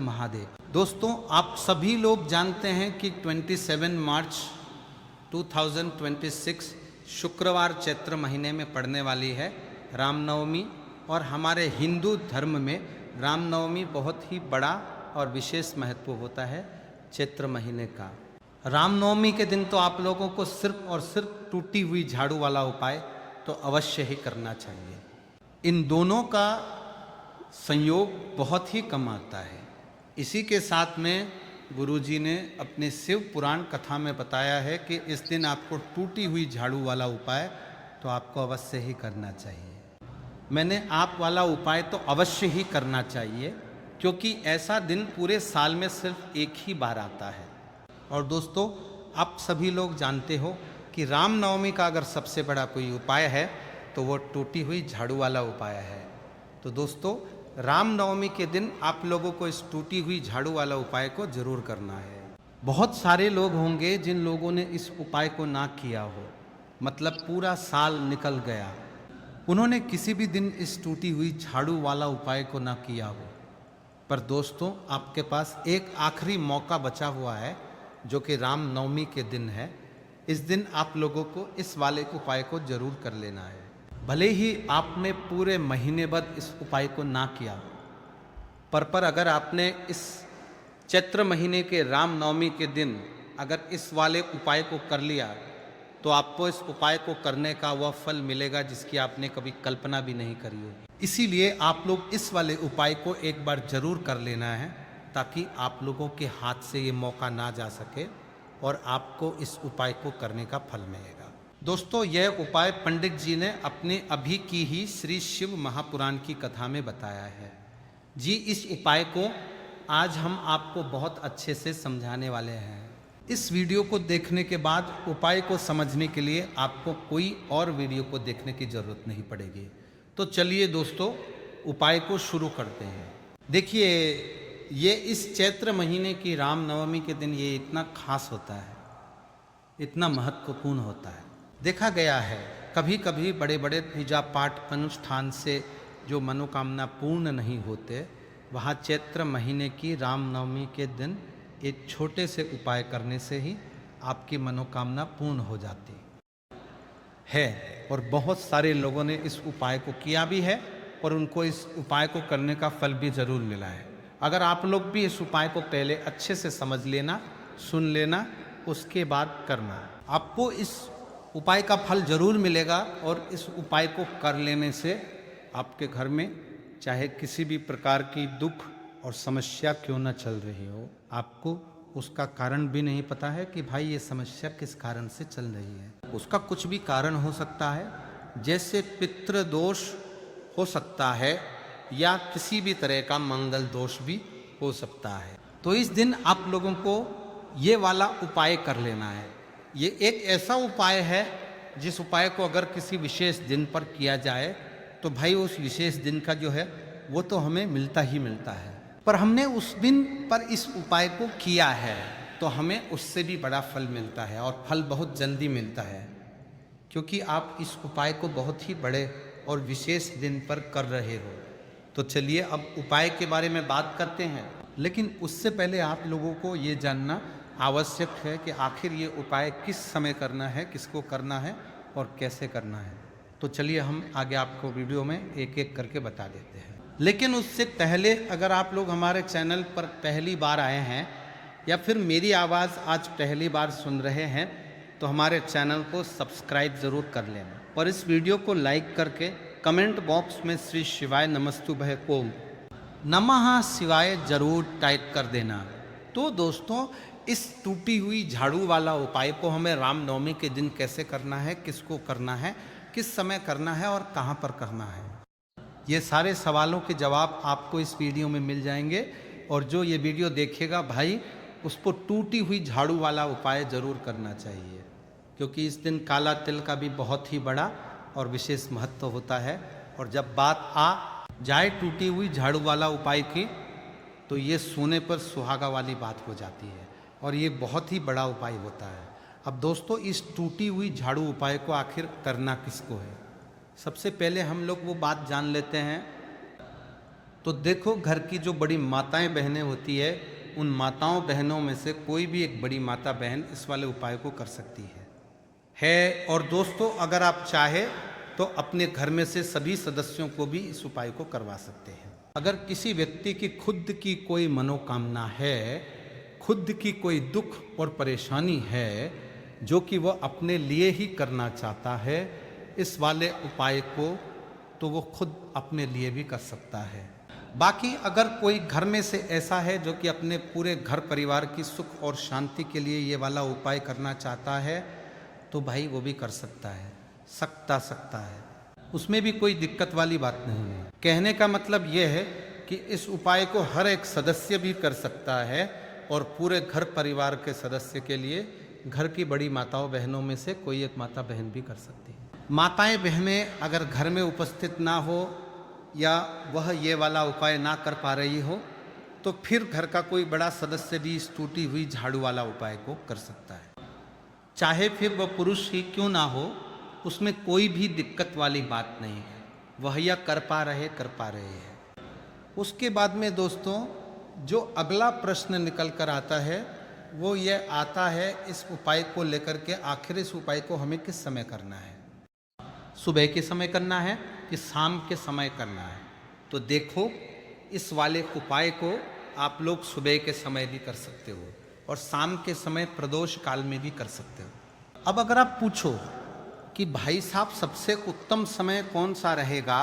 महादेव। दोस्तों, आप सभी लोग जानते हैं कि 27 मार्च 2026 शुक्रवार चैत्र महीने में पड़ने वाली है रामनवमी। और हमारे हिंदू धर्म में रामनवमी बहुत ही बड़ा और विशेष महत्व होता है चैत्र महीने का। रामनवमी के दिन तो आप लोगों को सिर्फ और सिर्फ टूटी हुई झाड़ू वाला उपाय तो अवश्य ही करना चाहिए। इन दोनों का संयोग बहुत ही कम आता है। इसी के साथ में गुरुजी ने अपने शिव पुराण कथा में बताया है कि इस दिन आपको टूटी हुई झाड़ू वाला उपाय तो आपको अवश्य ही करना चाहिए। मैंने आप वाला उपाय तो अवश्य ही करना चाहिए, क्योंकि ऐसा दिन पूरे साल में सिर्फ एक ही बार आता है। और दोस्तों, आप सभी लोग जानते हो कि रामनवमी का अगर सबसे बड़ा कोई उपाय है तो वो टूटी हुई झाड़ू वाला उपाय है। तो दोस्तों, रामनवमी के दिन आप लोगों को इस टूटी हुई झाड़ू वाला उपाय को जरूर करना है। बहुत सारे लोग होंगे जिन लोगों ने इस उपाय को ना किया हो, मतलब पूरा साल निकल गया, उन्होंने किसी भी दिन इस टूटी हुई झाड़ू वाला उपाय को ना किया हो। पर दोस्तों, आपके पास एक आखिरी मौका बचा हुआ है जो कि रामनवमी के दिन है। इस दिन आप लोगों को इस वाले उपाय को जरूर कर लेना है। भले ही आपने पूरे महीने भर इस उपाय को ना किया, पर अगर आपने इस चैत्र महीने के रामनवमी के दिन अगर इस वाले उपाय को कर लिया तो आपको इस उपाय को करने का वह फल मिलेगा जिसकी आपने कभी कल्पना भी नहीं करी होगी। इसीलिए आप लोग इस वाले उपाय को एक बार जरूर कर लेना है, ताकि आप लोगों के हाथ से ये मौका ना जा सके और आपको इस उपाय को करने का फल मिलेगा। दोस्तों, यह उपाय पंडित जी ने अपने अभी की ही श्री शिव महापुराण की कथा में बताया है जी। इस उपाय को आज हम आपको बहुत अच्छे से समझाने वाले हैं। इस वीडियो को देखने के बाद उपाय को समझने के लिए आपको कोई और वीडियो को देखने की जरूरत नहीं पड़ेगी। तो चलिए दोस्तों, उपाय को शुरू करते हैं। देखिए, ये इस चैत्र महीने की रामनवमी के दिन ये इतना खास होता है, इतना महत्वपूर्ण होता है। देखा गया है कभी कभी बड़े बड़े पूजा पाठ अनुष्ठान से जो मनोकामना पूर्ण नहीं होते, वहाँ चैत्र महीने की रामनवमी के दिन एक छोटे से उपाय करने से ही आपकी मनोकामना पूर्ण हो जाती है। और बहुत सारे लोगों ने इस उपाय को किया भी है और उनको इस उपाय को करने का फल भी ज़रूर मिला है। अगर आप लोग भी इस उपाय को पहले अच्छे से समझ लेना, सुन लेना, उसके बाद करना, आपको इस उपाय का फल जरूर मिलेगा। और इस उपाय को कर लेने से आपके घर में चाहे किसी भी प्रकार की दुख और समस्या क्यों न चल रही हो, आपको उसका कारण भी नहीं पता है कि भाई ये समस्या किस कारण से चल रही है। उसका कुछ भी कारण हो सकता है, जैसे पितृदोष हो सकता है या किसी भी तरह का मंगल दोष भी हो सकता है। तो इस दिन आप लोगों को ये वाला उपाय कर लेना है। ये एक ऐसा उपाय है जिस उपाय को अगर किसी विशेष दिन पर किया जाए तो भाई उस विशेष दिन का जो है वो तो हमें मिलता ही मिलता है। पर हमने उस दिन पर इस उपाय को किया है तो हमें उससे भी बड़ा फल मिलता है, और फल बहुत जल्दी मिलता है, क्योंकि आप इस उपाय को बहुत ही बड़े और विशेष दिन पर कर रहे हो। तो चलिए अब उपाय के बारे में बात करते हैं, लेकिन उससे पहले आप लोगों को ये जानना आवश्यक है कि आखिर ये उपाय किस समय करना है, किसको करना है और कैसे करना है। तो चलिए हम आगे आपको वीडियो में एक एक करके बता देते हैं। लेकिन उससे पहले अगर आप लोग हमारे चैनल पर पहली बार आए हैं या फिर मेरी आवाज़ आज पहली बार सुन रहे हैं तो हमारे चैनल को सब्सक्राइब ज़रूर कर लेना, और इस वीडियो को लाइक करके कमेंट बॉक्स में श्री शिवाय नमस्तुभ्य ओम नमः शिवाय जरूर टाइप कर देना। तो दोस्तों, इस टूटी हुई झाड़ू वाला उपाय को हमें रामनवमी के दिन कैसे करना है, किसको करना है, किस समय करना है और कहाँ पर करना है, ये सारे सवालों के जवाब आपको इस वीडियो में मिल जाएंगे। और जो ये वीडियो देखेगा भाई, उसको टूटी हुई झाड़ू वाला उपाय ज़रूर करना चाहिए, क्योंकि इस दिन काला तिल का भी बहुत ही बड़ा और विशेष महत्व होता है। और जब बात आ जाए टूटी हुई झाड़ू वाला उपाय की, तो ये सोने पर सुहागा वाली बात हो जाती है और ये बहुत ही बड़ा उपाय होता है। अब दोस्तों, इस टूटी हुई झाड़ू उपाय को आखिर करना किसको है, सबसे पहले हम लोग वो बात जान लेते हैं तो देखो, घर की जो बड़ी माताएं बहनें होती है, उन माताओं बहनों में से कोई भी एक बड़ी माता बहन इस वाले उपाय को कर सकती है। और दोस्तों, अगर आप चाहे तो अपने घर में से सभी सदस्यों को भी इस उपाय को करवा सकते हैं। अगर किसी व्यक्ति की खुद की कोई मनोकामना है, खुद की कोई दुख और परेशानी है जो कि वह अपने लिए ही करना चाहता है, इस वाले उपाय को तो वो खुद अपने लिए भी कर सकता है। बाकी अगर कोई घर में से ऐसा है जो कि अपने पूरे घर परिवार की सुख और शांति के लिए ये वाला उपाय करना चाहता है, तो भाई वो भी कर सकता है, उसमें भी कोई दिक्कत वाली बात नहीं है। कहने का मतलब ये है कि इस उपाय को हर एक सदस्य भी कर सकता है और पूरे घर परिवार के सदस्य के लिए घर की बड़ी माताओं बहनों में से कोई एक माता बहन भी कर सकती है। माताएं बहनें अगर घर में उपस्थित ना हो या वह ये वाला उपाय ना कर पा रही हो, तो फिर घर का कोई बड़ा सदस्य भी इस टूटी हुई झाड़ू वाला उपाय को कर सकता है। चाहे फिर वह पुरुष ही क्यों ना हो, उसमें कोई भी दिक्कत वाली बात नहीं है, वह या कर पा रहे हैं। उसके बाद में दोस्तों, जो अगला प्रश्न निकल कर आता है वो ये आता है, इस उपाय को लेकर के आखिर इस उपाय को हमें किस समय करना है? सुबह के समय करना है कि शाम के समय करना है? तो देखो, इस वाले उपाय को आप लोग सुबह के समय भी कर सकते हो और शाम के समय प्रदोष काल में भी कर सकते हो। अब अगर आप पूछो कि भाई साहब सबसे उत्तम समय कौन सा रहेगा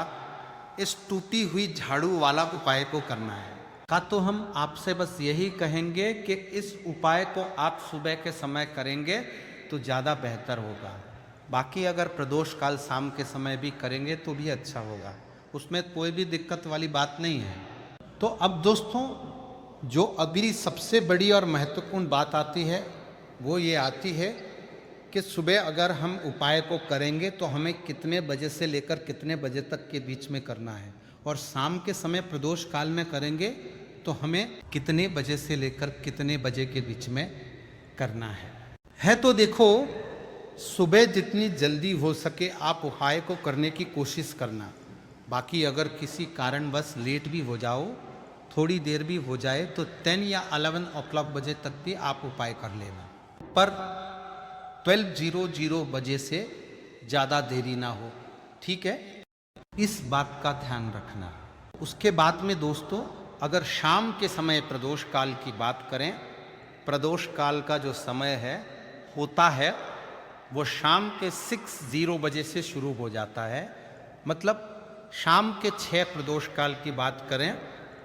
इस टूटी हुई झाड़ू वाला उपाय को करना है, का तो हम आपसे बस यही कहेंगे कि इस उपाय को आप सुबह के समय करेंगे तो ज़्यादा बेहतर होगा। बाकी अगर प्रदोष काल शाम के समय भी करेंगे तो भी अच्छा होगा, उसमें कोई भी दिक्कत वाली बात नहीं है। तो अब दोस्तों, जो अभी सबसे बड़ी और महत्वपूर्ण बात आती है वो ये आती है कि सुबह अगर हम उपाय को करेंगे तो हमें कितने बजे से लेकर कितने बजे तक के बीच में करना है, और शाम के समय प्रदोष काल में करेंगे तो हमें कितने बजे से लेकर कितने बजे के बीच में करना है। तो देखो, सुबह जितनी जल्दी हो सके आप उपाय को करने की कोशिश करना। बाकी अगर किसी कारणवश लेट भी हो जाओ, थोड़ी देर भी हो जाए, तो 10 या 11 o'clock बजे तक भी आप उपाय कर लेना, पर 12:00 बजे से ज़्यादा देरी ना हो, ठीक है? इस बात का ध्यान रखना। उसके बाद में दोस्तों, अगर शाम के समय प्रदोष काल की बात करें, प्रदोष काल का जो समय होता है वो शाम के 6:00 बजे से शुरू हो जाता है। मतलब शाम के 6 प्रदोष काल की बात करें,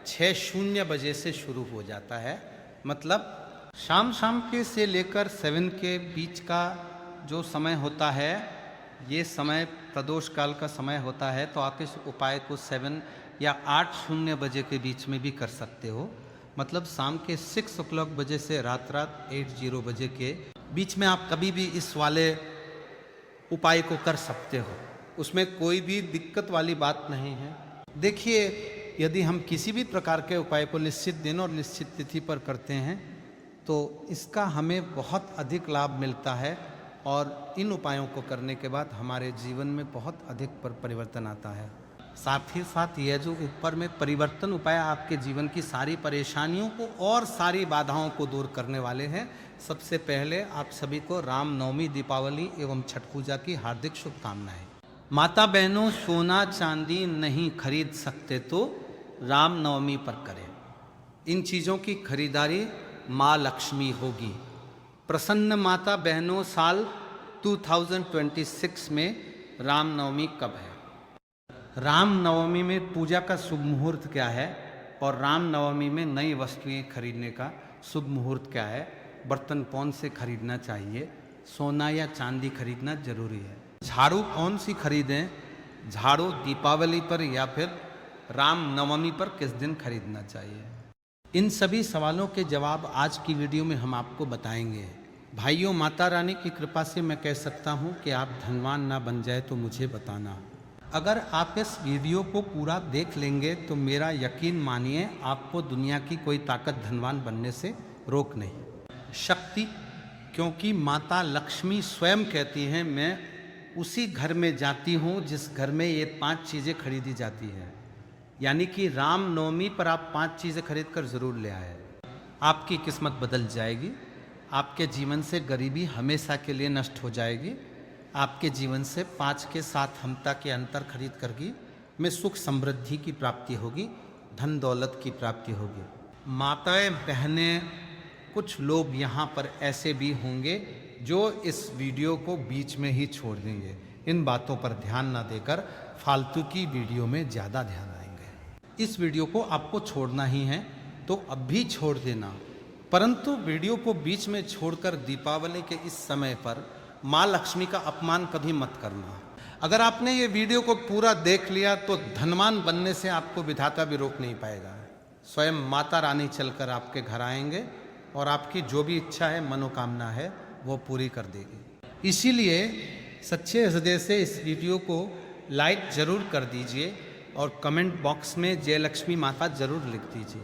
6:00 बजे से शुरू हो जाता है। मतलब शाम के से लेकर 7 के बीच का जो समय होता है, ये समय प्रदोष काल का समय होता है। तो आप इस उपाय को 7 या 8:00 बजे के बीच में भी कर सकते हो। मतलब शाम के 6 o'clock बजे से रात 8:00 बजे के बीच में आप कभी भी इस वाले उपाय को कर सकते हो, उसमें कोई भी दिक्कत वाली बात नहीं है। देखिए, यदि हम किसी भी प्रकार के उपाय को निश्चित दिन और निश्चित तिथि पर करते हैं तो इसका हमें बहुत अधिक लाभ मिलता है, और इन उपायों को करने के बाद हमारे जीवन में बहुत अधिक परिवर्तन आता है। साथ ही साथ यह जो ऊपर में परिवर्तन उपाय आपके जीवन की सारी परेशानियों को और सारी बाधाओं को दूर करने वाले हैं। सबसे पहले आप सभी को रामनवमी, दीपावली एवं छठ पूजा की हार्दिक शुभकामनाएं। माता बहनों, सोना चांदी नहीं खरीद सकते तो रामनवमी पर करें। इन चीज़ों की खरीदारी माँ लक्ष्मी होगी। प्रसन्न माता बहनों, साल 2026 में रामनवमी कब है? रामनवमी में पूजा का शुभ मुहूर्त क्या है, और रामनवमी में नई वस्तुएं खरीदने का शुभ मुहूर्त क्या है? बर्तन कौन से खरीदना चाहिए? सोना या चांदी खरीदना जरूरी है? झाड़ू कौन सी खरीदें? झाड़ू दीपावली पर या फिर रामनवमी पर किस दिन खरीदना चाहिए? इन सभी सवालों के जवाब आज की वीडियो में हम आपको बताएंगे। भाइयों, माता रानी की कृपा से मैं कह सकता हूँ कि आप धनवान ना बन जाए तो मुझे बताना। अगर आप इस वीडियो को पूरा देख लेंगे तो मेरा यकीन मानिए, आपको दुनिया की कोई ताकत धनवान बनने से रोक नहीं सकती, क्योंकि माता लक्ष्मी स्वयं कहती हैं, मैं उसी घर में जाती हूँ जिस घर में ये 5 चीज़ें खरीदी जाती हैं। यानी कि राम नवमी पर आप 5 चीज़ें खरीद कर ज़रूर ले आए। आपकी किस्मत बदल जाएगी, आपके जीवन से गरीबी हमेशा के लिए नष्ट हो जाएगी, आपके जीवन से 5 के 7 हमता के अंतर खरीद करके में सुख समृद्धि की प्राप्ति होगी, धन दौलत की प्राप्ति होगी। माताएं बहनें, कुछ लोग यहाँ पर ऐसे भी होंगे जो इस वीडियो को बीच में ही छोड़ देंगे, इन बातों पर ध्यान ना देकर फालतू की वीडियो में ज़्यादा ध्यान देंगे। इस वीडियो को आपको छोड़ना ही है तो अब भी छोड़ देना, परंतु वीडियो को बीच में छोड़कर दीपावली के इस समय पर माँ लक्ष्मी का अपमान कभी मत करना। अगर आपने ये वीडियो को पूरा देख लिया तो धनवान बनने से आपको विधाता भी रोक नहीं पाएगा। स्वयं माता रानी चलकर आपके घर आएंगे और आपकी जो भी इच्छा है, मनोकामना है, वो पूरी कर देगी। इसीलिए सच्चे हृदय से इस वीडियो को लाइक जरूर कर दीजिए और कमेंट बॉक्स में जय लक्ष्मी माता जरूर लिख दीजिए।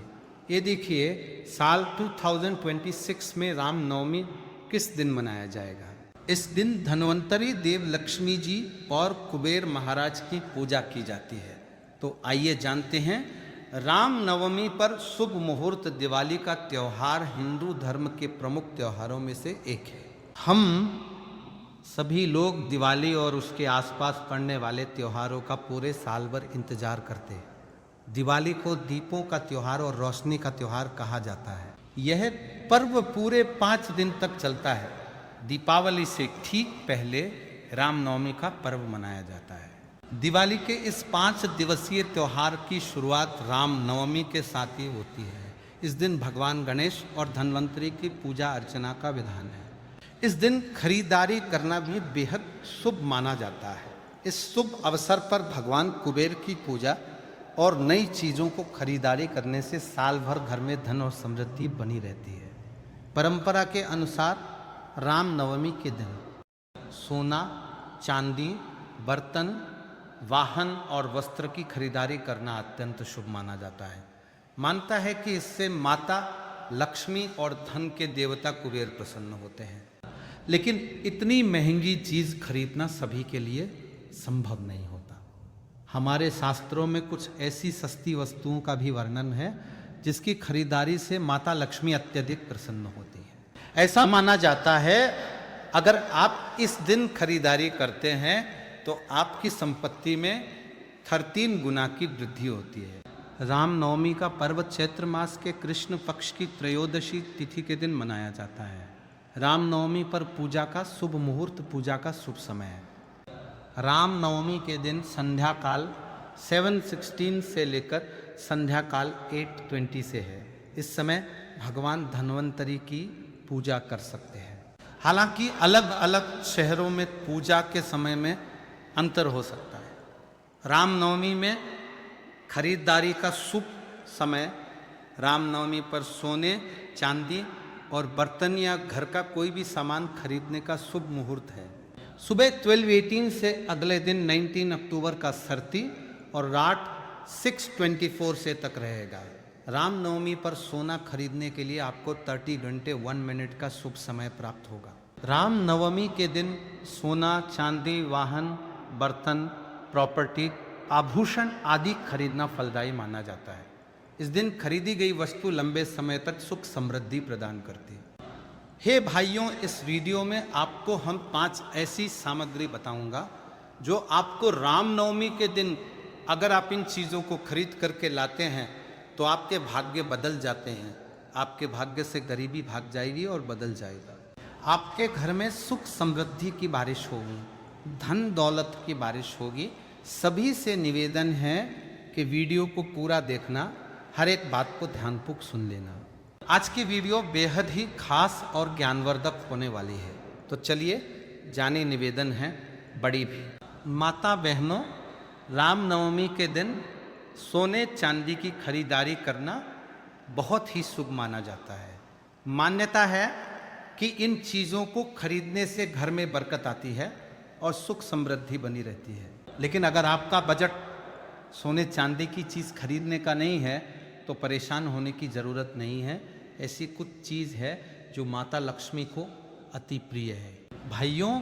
ये देखिए, साल 2026 में राम नवमी किस दिन मनाया जाएगा। इस दिन धन्वंतरी देव लक्ष्मी जी और कुबेर महाराज की पूजा की जाती है। तो आइए जानते हैं, राम नवमी पर शुभ मुहूर्त दिवाली का त्यौहार हिंदू धर्म के प्रमुख त्योहारों में से एक है। हम सभी लोग दिवाली और उसके आसपास पड़ने वाले त्योहारों का पूरे साल भर इंतजार करते हैं। दिवाली को दीपों का त्यौहार और रोशनी का त्यौहार कहा जाता है। यह पर्व पूरे 5 दिन तक चलता है। दीपावली से ठीक पहले रामनवमी का पर्व मनाया जाता है। दिवाली के इस 5 दिवसीय त्यौहार की शुरुआत रामनवमी के साथ ही होती है। इस दिन भगवान गणेश और धन्वंतरी की पूजा अर्चना का विधान है। इस दिन खरीदारी करना भी बेहद शुभ माना जाता है। इस शुभ अवसर पर भगवान कुबेर की पूजा और नई चीज़ों को खरीदारी करने से साल भर घर में धन और समृद्धि बनी रहती है। परंपरा के अनुसार राम नवमी के दिन सोना, चांदी, बर्तन, वाहन और वस्त्र की खरीदारी करना अत्यंत शुभ माना जाता है। मानता है कि इससे माता लक्ष्मी और धन के देवता कुबेर प्रसन्न होते हैं। लेकिन इतनी महंगी चीज़ खरीदना सभी के लिए संभव नहीं होता। हमारे शास्त्रों में कुछ ऐसी सस्ती वस्तुओं का भी वर्णन है जिसकी खरीदारी से माता लक्ष्मी अत्यधिक प्रसन्न होती है। ऐसा माना जाता है, अगर आप इस दिन खरीदारी करते हैं तो आपकी संपत्ति में 13 गुना की वृद्धि होती है। रामनवमी का पर्व चैत्र मास के कृष्ण पक्ष की त्रयोदशी तिथि के दिन मनाया जाता है। रामनवमी पर पूजा का शुभ मुहूर्त पूजा का शुभ समय है। रामनवमी के दिन संध्या काल 7:16 से लेकर संध्या काल 8:20 से है। इस समय भगवान धन्वंतरी की पूजा कर सकते हैं। हालांकि अलग अलग शहरों में पूजा के समय में अंतर हो सकता है। रामनवमी में खरीदारी का शुभ समय रामनवमी पर सोने, चांदी और बर्तन या घर का कोई भी सामान खरीदने का शुभ मुहूर्त है। सुबह 12:18 से अगले दिन 19 अक्टूबर का सरती और रात 6:24 से तक रहेगा। रामनवमी पर सोना खरीदने के लिए आपको 30 घंटे 1 मिनट का शुभ समय प्राप्त होगा। रामनवमी के दिन सोना, चांदी, वाहन, बर्तन, प्रॉपर्टी, आभूषण आदि खरीदना फलदायी माना जाता है। इस दिन खरीदी गई वस्तु लंबे समय तक सुख समृद्धि प्रदान करती है। हे भाइयों, इस वीडियो में आपको हम 5 ऐसी सामग्री बताऊंगा जो आपको रामनवमी के दिन अगर आप इन चीज़ों को खरीद करके लाते हैं तो आपके भाग्य बदल जाते हैं। आपके भाग्य से गरीबी भाग जाएगी और बदल जाएगा। आपके घर में सुख समृद्धि की बारिश होगी, धन दौलत की बारिश होगी। सभी से निवेदन है कि वीडियो को पूरा देखना, हर एक बात को ध्यानपूर्वक सुन लेना। आज की वीडियो बेहद ही खास और ज्ञानवर्धक होने वाली है। तो चलिए, जाने निवेदन है बड़ी भी। माता बहनों, रामनवमी के दिन सोने चांदी की खरीदारी करना बहुत ही शुभ माना जाता है। मान्यता है कि इन चीज़ों को खरीदने से घर में बरकत आती है और सुख समृद्धि बनी रहती है। लेकिन अगर आपका बजट सोने चांदी की चीज़ खरीदने का नहीं है तो परेशान होने की ज़रूरत नहीं है। ऐसी कुछ चीज़ है जो माता लक्ष्मी को अति प्रिय है। भाइयों,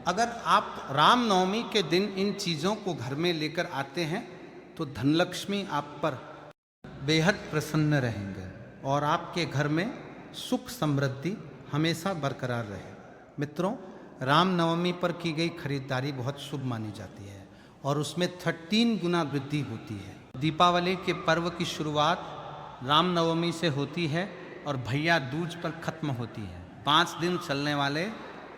अगर आप रामनवमी के दिन इन चीज़ों को घर में लेकर आते हैं तो धनलक्ष्मी आप पर बेहद प्रसन्न रहेंगे और आपके घर में सुख समृद्धि हमेशा बरकरार रहे। मित्रों, रामनवमी पर की गई खरीदारी बहुत शुभ मानी जाती है और उसमें 13 गुना वृद्धि होती है। दीपावली के पर्व की शुरुआत रामनवमी से होती है और भैया दूज पर खत्म होती है। 5 दिन चलने वाले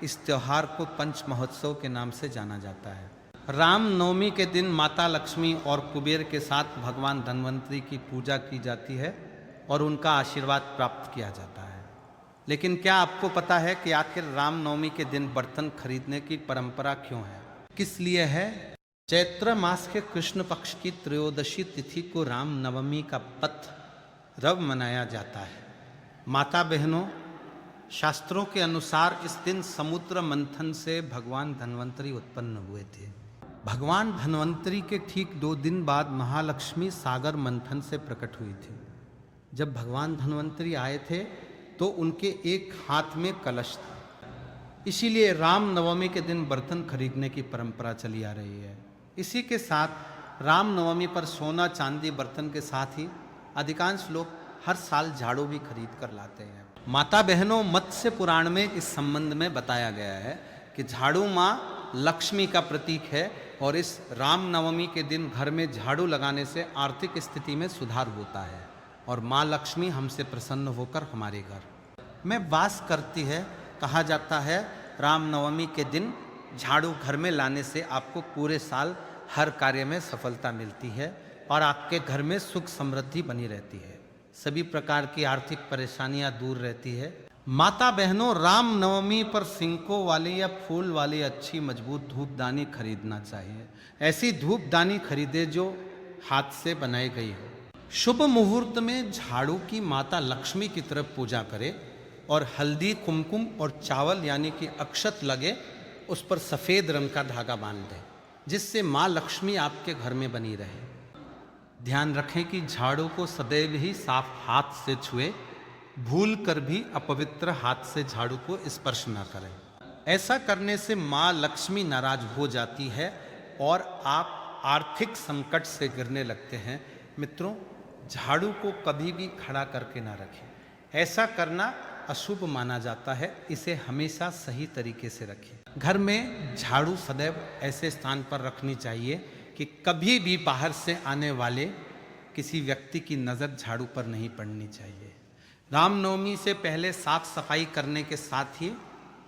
इस त्यौहार को पंच महोत्सव के नाम से जाना जाता है। रामनवमी के दिन माता लक्ष्मी और कुबेर के साथ भगवान धन्वंतरी की पूजा की जाती है और उनका आशीर्वाद प्राप्त किया जाता है। लेकिन क्या आपको पता है कि आखिर रामनवमी के दिन बर्तन खरीदने की परंपरा क्यों है, किस लिए है? चैत्र मास के कृष्ण पक्ष की त्रयोदशी तिथि को रामनवमी का पर्व मनाया जाता है। माता बहनों, शास्त्रों के अनुसार इस दिन समुद्र मंथन से भगवान धन्वंतरी उत्पन्न हुए थे। भगवान धन्वंतरी के ठीक 2 दिन बाद महालक्ष्मी सागर मंथन से प्रकट हुई थी। जब भगवान धन्वंतरी आए थे तो उनके एक हाथ में कलश था। इसीलिए रामनवमी के दिन बर्तन खरीदने की परंपरा चली आ रही है। इसी के साथ रामनवमी पर सोना चांदी बर्तन के साथ ही अधिकांश लोग हर साल झाड़ू भी खरीद कर लाते हैं। माता बहनों, मत्स्य पुराण में इस संबंध में बताया गया है कि झाड़ू माँ लक्ष्मी का प्रतीक है और इस रामनवमी के दिन घर में झाड़ू लगाने से आर्थिक स्थिति में सुधार होता है और माँ लक्ष्मी हमसे प्रसन्न होकर हमारे घर में वास करती है। कहा जाता है रामनवमी के दिन झाड़ू घर में लाने से आपको पूरे साल हर कार्य में सफलता मिलती है और आपके घर में सुख समृद्धि बनी रहती है, सभी प्रकार की आर्थिक परेशानियां दूर रहती है। माता बहनों, रामनवमी पर सिंकों वाली या फूल वाली अच्छी मजबूत धूपदानी खरीदना चाहिए। ऐसी धूपदानी खरीदे जो हाथ से बनाई गई हो। शुभ मुहूर्त में झाड़ू की माता लक्ष्मी की तरफ पूजा करें और हल्दी, कुमकुम और चावल यानी कि अक्षत लगे उस पर सफ़ेद रंग का धागा बांध दें, जिससे माँ लक्ष्मी आपके घर में बनी रहे। ध्यान रखें कि झाड़ू को सदैव ही साफ हाथ से छुए, भूल कर भी अपवित्र हाथ से झाड़ू को स्पर्श न करें। ऐसा करने से माँ लक्ष्मी नाराज हो जाती है और आप आर्थिक संकट से गिरने लगते हैं। मित्रों, झाड़ू को कभी भी खड़ा करके ना रखें, ऐसा करना अशुभ माना जाता है। इसे हमेशा सही तरीके से रखें। घर में झाड़ू सदैव ऐसे स्थान पर रखनी चाहिए कि कभी भी बाहर से आने वाले किसी व्यक्ति की नज़र झाड़ू पर नहीं पड़नी चाहिए। रामनवमी से पहले साफ सफाई करने के साथ ही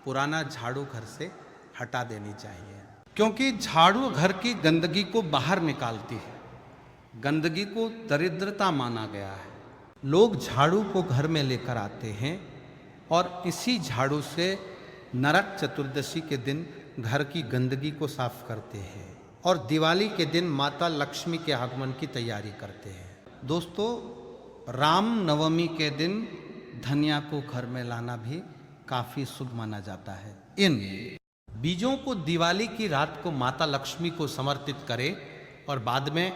पुराना झाड़ू घर से हटा देनी चाहिए, क्योंकि झाड़ू घर की गंदगी को बाहर निकालती है। गंदगी को दरिद्रता माना गया है। लोग झाड़ू को घर में लेकर आते हैं और इसी झाड़ू से नरक चतुर्दशी के दिन घर की गंदगी को साफ करते हैं और दिवाली के दिन माता लक्ष्मी के आगमन की तैयारी करते हैं। दोस्तों, रामनवमी के दिन धनिया को घर में लाना भी काफ़ी शुभ माना जाता है। इन बीजों को दिवाली की रात को माता लक्ष्मी को समर्पित करें और बाद में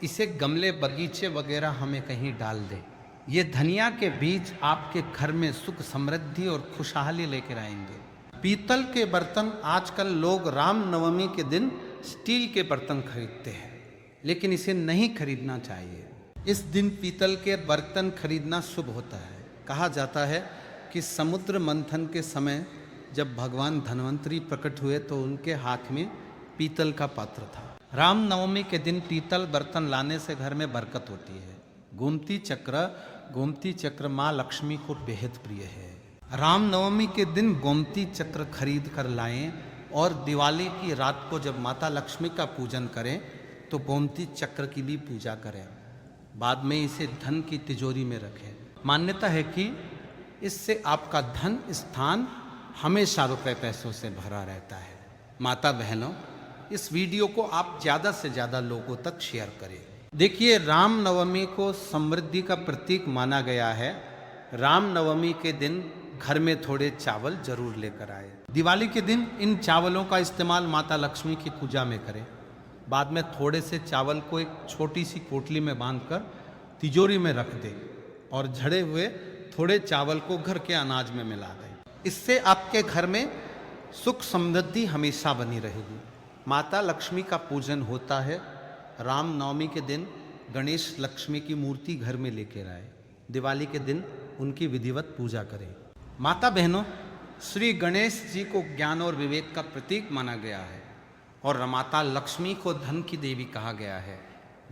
इसे गमले, बगीचे वगैरह हमें कहीं डाल दें। ये धनिया के बीज आपके घर में सुख समृद्धि और खुशहाली लेकर आएंगे। पीतल के बर्तन, आजकल लोग रामनवमी के दिन स्टील के बर्तन खरीदते हैं, लेकिन इसे नहीं खरीदना चाहिए। इस दिन पीतल के बर्तन खरीदना शुभ होता है। कहा जाता है कि समुद्र मंथन के समय जब भगवान धन्वंतरी प्रकट हुए तो उनके हाथ में पीतल का पात्र था। रामनवमी के दिन पीतल बर्तन लाने से घर में बरकत होती है। गोमती चक्र माँ लक्ष्मी को बेहद प्रिय है। रामनवमी के दिन गोमती चक्र खरीद कर लाएं और दिवाली की रात को जब माता लक्ष्मी का पूजन करें तो गोमती चक्र की भी पूजा करें। बाद में इसे धन की तिजोरी में रखें। मान्यता है कि इससे आपका धन स्थान हमेशा रुपए पैसों से भरा रहता है। माता बहनों, इस वीडियो को आप ज़्यादा से ज़्यादा लोगों तक शेयर करें। देखिए, रामनवमी को समृद्धि का प्रतीक माना गया है। रामनवमी के दिन घर में थोड़े चावल जरूर लेकर आए। दिवाली के दिन इन चावलों का इस्तेमाल माता लक्ष्मी की पूजा में करें। बाद में थोड़े से चावल को एक छोटी सी पोटली में बांधकर तिजोरी में रख दें और झड़े हुए थोड़े चावल को घर के अनाज में मिला दें। इससे आपके घर में सुख समृद्धि हमेशा बनी रहेगी। माता लक्ष्मी का पूजन होता है रामनवमी के दिन गणेश लक्ष्मी की मूर्ति घर में लेकर आए, दिवाली के दिन उनकी विधिवत पूजा करें। माता बहनों, श्री गणेश जी को ज्ञान और विवेक का प्रतीक माना गया है और माता लक्ष्मी को धन की देवी कहा गया है।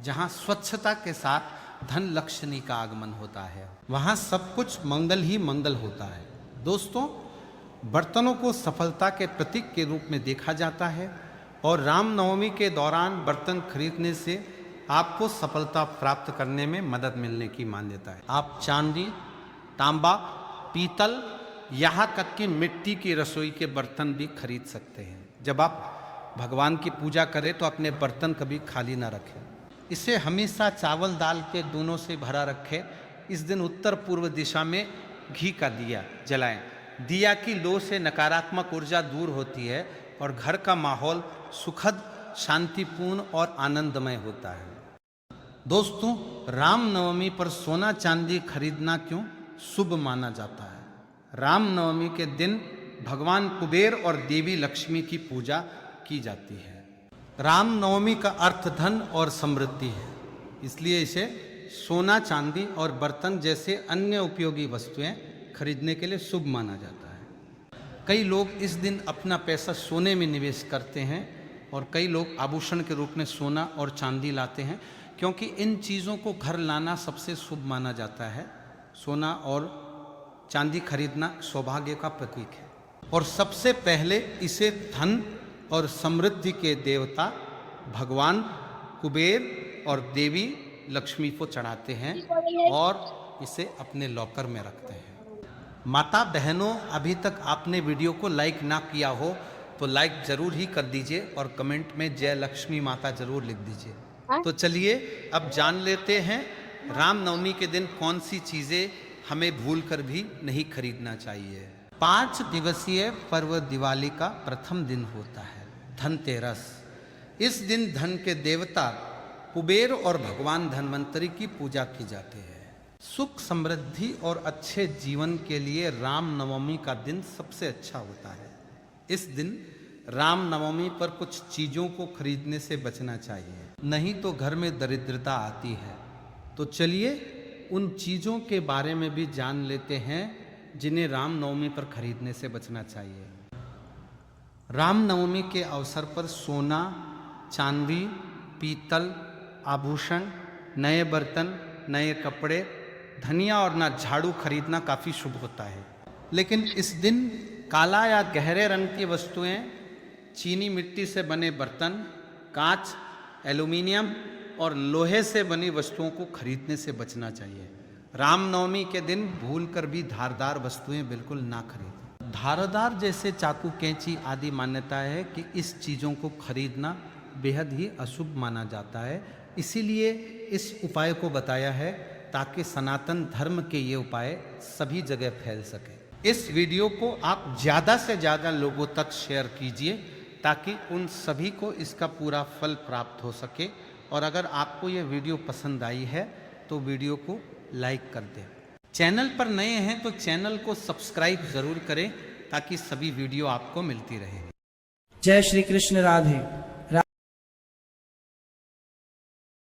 जहाँ स्वच्छता के साथ धन लक्ष्मी का आगमन होता है, वहाँ सब कुछ मंगल ही मंगल होता है। दोस्तों, बर्तनों को सफलता के प्रतीक के रूप में देखा जाता है और रामनवमी के दौरान बर्तन खरीदने से आपको सफलता प्राप्त करने में मदद मिलने की मान्यता है। आप चांदी, तांबा, पीतल, यहाँ तक कि मिट्टी की रसोई के बर्तन भी खरीद सकते हैं। जब आप भगवान की पूजा करें तो अपने बर्तन कभी खाली ना रखें। इसे हमेशा चावल दाल के दोनों से भरा रखें। इस दिन उत्तर पूर्व दिशा में घी का दिया जलाएं। दिया की लो से नकारात्मक ऊर्जा दूर होती है और घर का माहौल सुखद, शांतिपूर्ण और आनंदमय होता है। दोस्तों, रामनवमी पर सोना चांदी खरीदना क्यों शुभ माना जाता है? रामनवमी के दिन भगवान कुबेर और देवी लक्ष्मी की पूजा की जाती है। रामनवमी का अर्थ धन और समृद्धि है, इसलिए इसे सोना चांदी और बर्तन जैसे अन्य उपयोगी वस्तुएं खरीदने के लिए शुभ माना जाता है। कई लोग इस दिन अपना पैसा सोने में निवेश करते हैं और कई लोग आभूषण के रूप में सोना और चांदी लाते हैं, क्योंकि इन चीज़ों को घर लाना सबसे शुभ माना जाता है। सोना और चांदी खरीदना सौभाग्य का प्रतीक है और सबसे पहले इसे धन और समृद्धि के देवता भगवान कुबेर और देवी लक्ष्मी को चढ़ाते हैं और इसे अपने लॉकर में रखते हैं। माता बहनों, अभी तक आपने वीडियो को लाइक ना किया हो तो लाइक जरूर ही कर दीजिए और कमेंट में जय लक्ष्मी माता जरूर लिख दीजिए। तो चलिए अब जान लेते हैं रामनवमी के दिन कौन सी चीज़ें हमें भूलकर भी नहीं खरीदना चाहिए। 5 दिवसीय पर्व दिवाली का प्रथम दिन होता है धनतेरस। इस दिन धन के देवता कुबेर और भगवान धन्वंतरी की पूजा की जाती है। सुख, समृद्धि और अच्छे जीवन के लिए रामनवमी का दिन सबसे अच्छा होता है। इस दिन रामनवमी पर कुछ चीज़ों को खरीदने से बचना चाहिए, नहीं तो घर में दरिद्रता आती है। तो चलिए उन चीज़ों के बारे में भी जान लेते हैं जिन्हें रामनवमी पर खरीदने से बचना चाहिए। रामनवमी के अवसर पर सोना, चांदी, पीतल, आभूषण, नए बर्तन, नए कपड़े, धनिया और ना झाड़ू खरीदना काफ़ी शुभ होता है। लेकिन इस दिन काला या गहरे रंग की वस्तुएं, चीनी मिट्टी से बने बर्तन, कांच, एल्युमिनियम और लोहे से बनी वस्तुओं को खरीदने से बचना चाहिए। रामनवमी के दिन भूलकर भी धारदार वस्तुएं बिल्कुल ना खरीदें। धारदार जैसे चाकू, कैंची आदि मान्यता है कि इस चीज़ों को खरीदना बेहद ही अशुभ माना जाता है। इसीलिए इस उपाय को बताया है ताकि सनातन धर्म के ये उपाय सभी जगह फैल सके। इस वीडियो को आप ज़्यादा से ज़्यादा लोगों तक शेयर कीजिए ताकि उन सभी को इसका पूरा फल प्राप्त हो सके। और अगर आपको ये वीडियो पसंद आई है तो वीडियो को लाइक कर दें। चैनल पर नए हैं तो चैनल को सब्सक्राइब ज़रूर करें ताकि सभी वीडियो आपको मिलती रहे। जय श्री कृष्ण राधे।